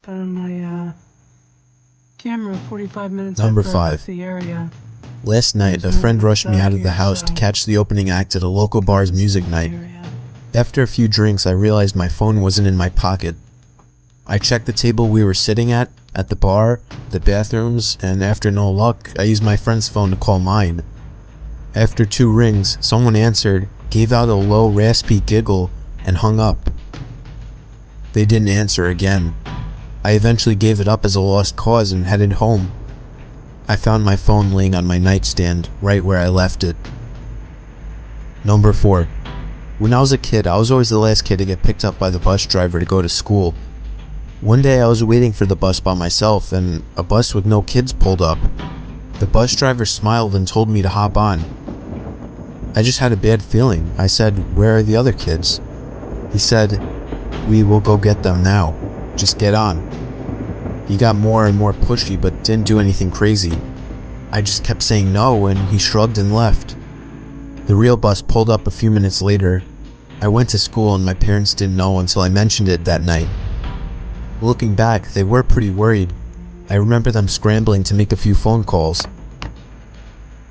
Put on my camera 45 minutes Number after I 5. left the area. Last night, a friend rushed me out of the house to catch the opening act at a local bar's music night. After a few drinks, I realized my phone wasn't in my pocket. I checked the table we were sitting at the bar, the bathrooms, and after no luck, I used my friend's phone to call mine. After 2 rings, someone answered, gave out a low, raspy giggle, and hung up. They didn't answer again. I eventually gave it up as a lost cause and headed home. I found my phone laying on my nightstand, right where I left it. Number 4. When I was a kid, I was always the last kid to get picked up by the bus driver to go to school. One day I was waiting for the bus by myself, and a bus with no kids pulled up. The bus driver smiled and told me to hop on. I just had a bad feeling. I said, "Where are the other kids?" He said, "We will go get them now. Just get on." He got more and more pushy but didn't do anything crazy. I just kept saying no and he shrugged and left. The real bus pulled up a few minutes later. I went to school and my parents didn't know until I mentioned it that night. Looking back, they were pretty worried. I remember them scrambling to make a few phone calls.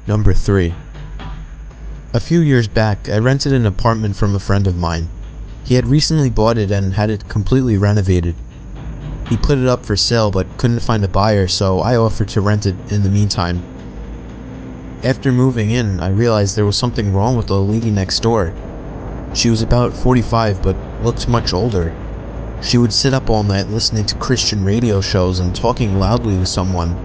Number 3. A few years back, I rented an apartment from a friend of mine. He had recently bought it and had it completely renovated. He put it up for sale but couldn't find a buyer, so I offered to rent it in the meantime. After moving in, I realized there was something wrong with the lady next door. She was about 45 but looked much older. She would sit up all night listening to Christian radio shows and talking loudly to someone.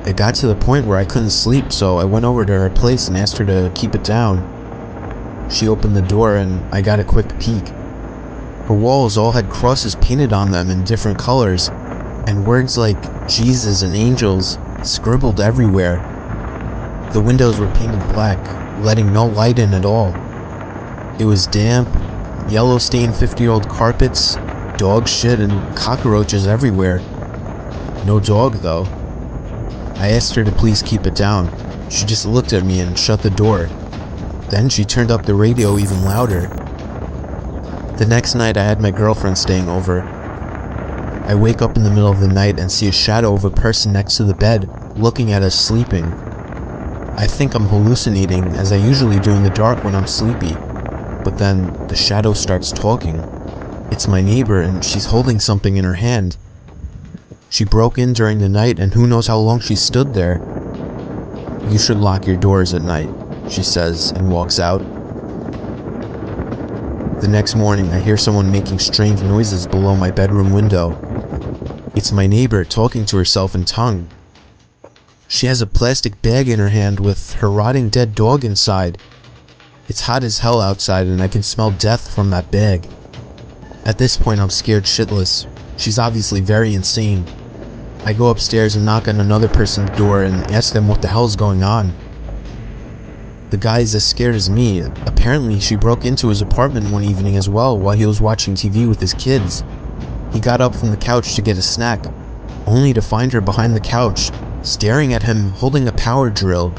It got to the point where I couldn't sleep, so I went over to her place and asked her to keep it down. She opened the door and I got a quick peek. Her walls all had crosses painted on them in different colors, and words like Jesus and angels scribbled everywhere. The windows were painted black, letting no light in at all. It was damp, yellow-stained 50-year-old carpets, dog shit, and cockroaches everywhere. No dog, though. I asked her to please keep it down. She just looked at me and shut the door. Then she turned up the radio even louder. The next night I had my girlfriend staying over. I wake up in the middle of the night and see a shadow of a person next to the bed, looking at us sleeping. I think I'm hallucinating, as I usually do in the dark when I'm sleepy. But then the shadow starts talking. It's my neighbor and she's holding something in her hand. She broke in during the night and who knows how long she stood there. "You should lock your doors at night," she says and walks out. The next morning, I hear someone making strange noises below my bedroom window. It's my neighbor talking to herself in tongue. She has a plastic bag in her hand with her rotting dead dog inside. It's hot as hell outside and I can smell death from that bag. At this point, I'm scared shitless. She's obviously very insane. I go upstairs and knock on another person's door and ask them what the hell's going on. The guy is as scared as me. Apparently, she broke into his apartment one evening as well while he was watching TV with his kids. He got up from the couch to get a snack, only to find her behind the couch, staring at him holding a power drill.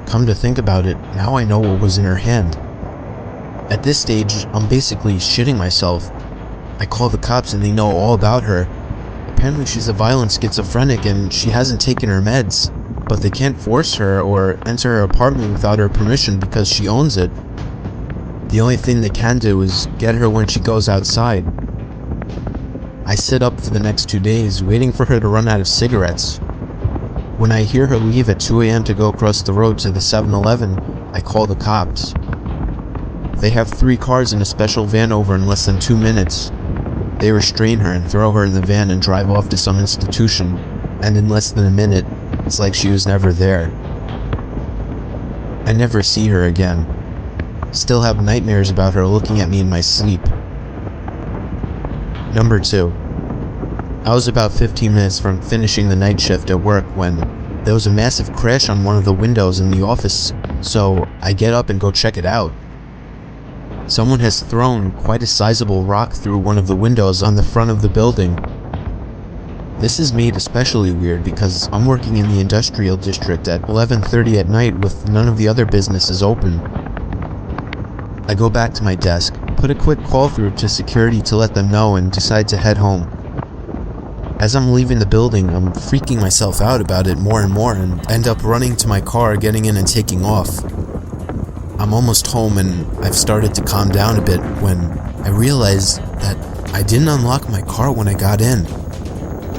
Come to think about it, now I know what was in her hand. At this stage, I'm basically shitting myself. I call the cops and they know all about her. Apparently she's a violent schizophrenic and she hasn't taken her meds, but they can't force her or enter her apartment without her permission because she owns it. The only thing they can do is get her when she goes outside. I sit up for the next 2 days, waiting for her to run out of cigarettes. When I hear her leave at 2 a.m. to go across the road to the 7-Eleven, I call the cops. They have 3 cars and a special van over in less than 2 minutes. They restrain her and throw her in the van and drive off to some institution, and in less than a minute, it's like she was never there. I never see her again. Still have nightmares about her looking at me in my sleep. Number 2. I was about 15 minutes from finishing the night shift at work when there was a massive crash on one of the windows in the office, so I get up and go check it out. Someone has thrown quite a sizable rock through one of the windows on the front of the building. This is made especially weird because I'm working in the industrial district at 11:30 at night with none of the other businesses open. I go back to my desk, put a quick call through to security to let them know, and decide to head home. As I'm leaving the building, I'm freaking myself out about it more and more and end up running to my car, getting in and taking off. I'm almost home and I've started to calm down a bit when I realize that I didn't unlock my car when I got in.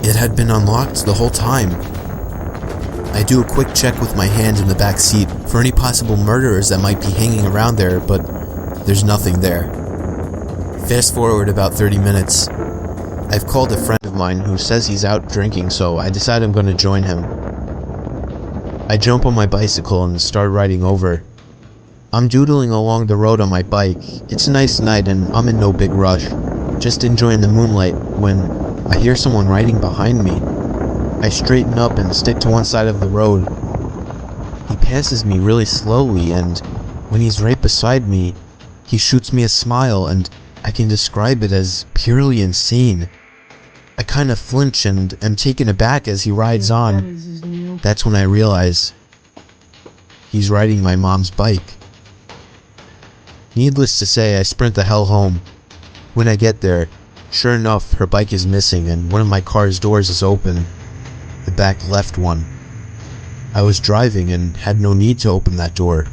It had been unlocked the whole time. I do a quick check with my hand in the back seat for any possible murderers that might be hanging around there, but there's nothing there. Fast forward about 30 minutes. I've called a friend of mine who says he's out drinking, so I decide I'm going to join him. I jump on my bicycle and start riding over. I'm doodling along the road on my bike. It's a nice night and I'm in no big rush, just enjoying the moonlight when I hear someone riding behind me. I straighten up and stick to one side of the road. He passes me really slowly, and when he's right beside me, he shoots me a smile, and I can describe it as purely insane. I kind of flinch and am taken aback as he rides on. That's when I realize he's riding my mom's bike. Needless to say, I sprint the hell home. When I get there, sure enough, her bike is missing and one of my car's doors is open. The back left one. I was driving and had no need to open that door.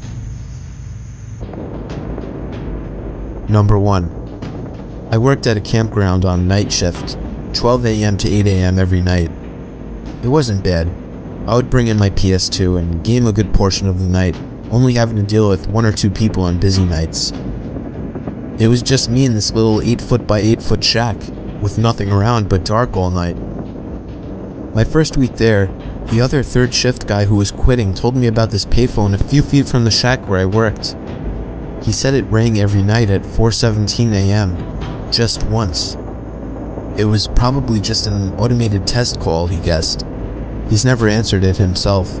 Number 1. I worked at a campground on night shift, 12 a.m. to 8 a.m. every night. It wasn't bad. I would bring in my PS2 and game a good portion of the night, only having to deal with 1 or 2 people on busy nights. It was just me in this little 8-foot by 8-foot shack, with nothing around but dark all night. My first week there, the other third shift guy who was quitting told me about this payphone a few feet from the shack where I worked. He said it rang every night at 4:17 a.m., just once. It was probably just an automated test call, he guessed. He's never answered it himself.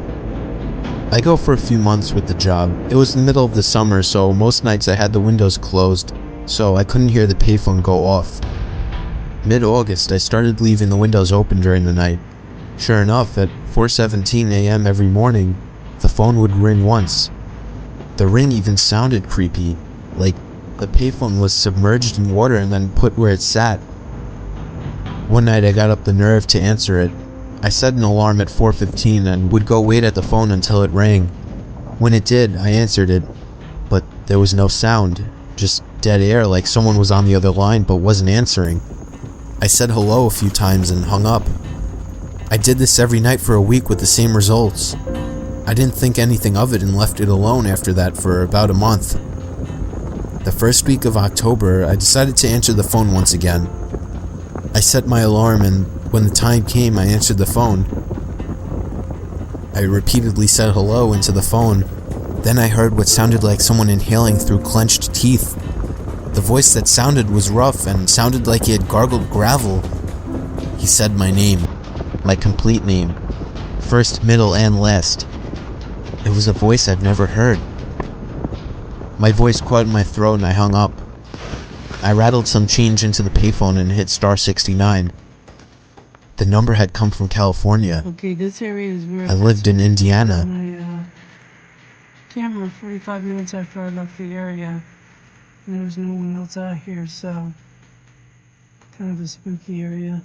I go for a few months with the job. It was the middle of the summer, so most nights I had the windows closed, so I couldn't hear the payphone go off. Mid-August, I started leaving the windows open during the night. Sure enough, at 4:17 a.m. every morning, the phone would ring once. The ring even sounded creepy, like the payphone was submerged in water and then put where it sat. One night I got up the nerve to answer it. I set an alarm at 4:15 and would go wait at the phone until it rang. When it did, I answered it, but there was no sound, just dead air like someone was on the other line but wasn't answering. I said hello a few times and hung up. I did this every night for a week with the same results. I didn't think anything of it and left it alone after that for about a month. The first week of October, I decided to answer the phone once again. I set my alarm and when the time came, I answered the phone. I repeatedly said hello into the phone. Then I heard what sounded like someone inhaling through clenched teeth. The voice that sounded was rough and sounded like he had gargled gravel. He said my name. My complete name. First, middle, and last. It was a voice I've never heard. My voice caught in my throat and I hung up. I rattled some change into the payphone and hit star 69. The number had come from California. Okay, this area is where I lived in Indiana. my camera 45 minutes after I left the area. And there was no one else out here, so kind of a spooky area.